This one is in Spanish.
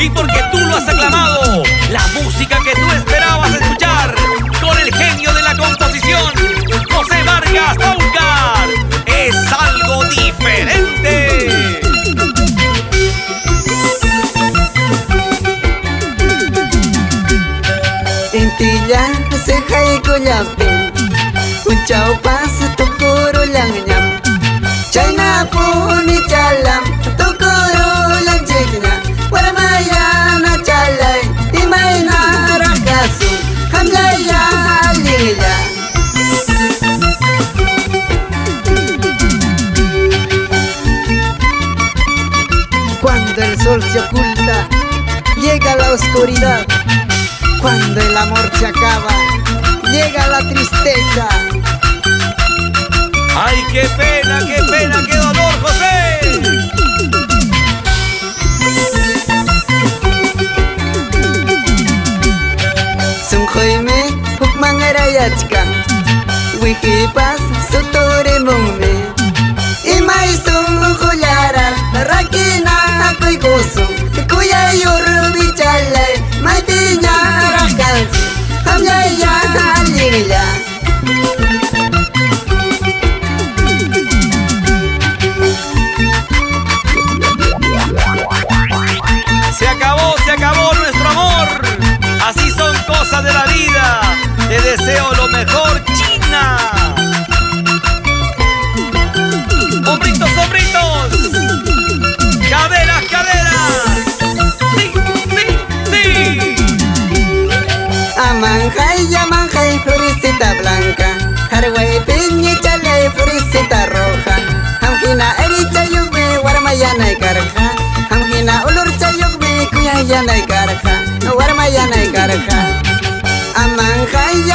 y porque tú lo has aclamado. La música que tú esperabas escuchar, con el genio de la composición, José Vargas Paucar. Es algo diferente. Intilla se jai kuyape Unchao pasa tokoro lang nyam China puni chalam tokoro lang jigna Waramaya na chalay Imay na rakasu Hamlaya lila Cuando el sol se oculta Llega la oscuridad. Cuando el amor se acaba, llega la tristeza. ¡Ay, qué pena, qué dolor, José! Sunjoyme hukmangarayachka Wikipas sutore mungme Imay sunjuyara Rakina akoy gusto Kuya yurbi chalay May piñara kalsi Hamyaya alila Se acabó nuestro amor. Así son cosas de la vida. Te deseo lo mejor, China. Hombritos, hombritos. Caderas, caderas. Sí, sí, sí. Amanjay, florecita blanca Harway, piña, chalay, florecita roja Hamjina, ericha, yugme, warmayana y carja Hamjina, ulurcha, yugme, kuyayana y carja Warmayana y carja Amanjay,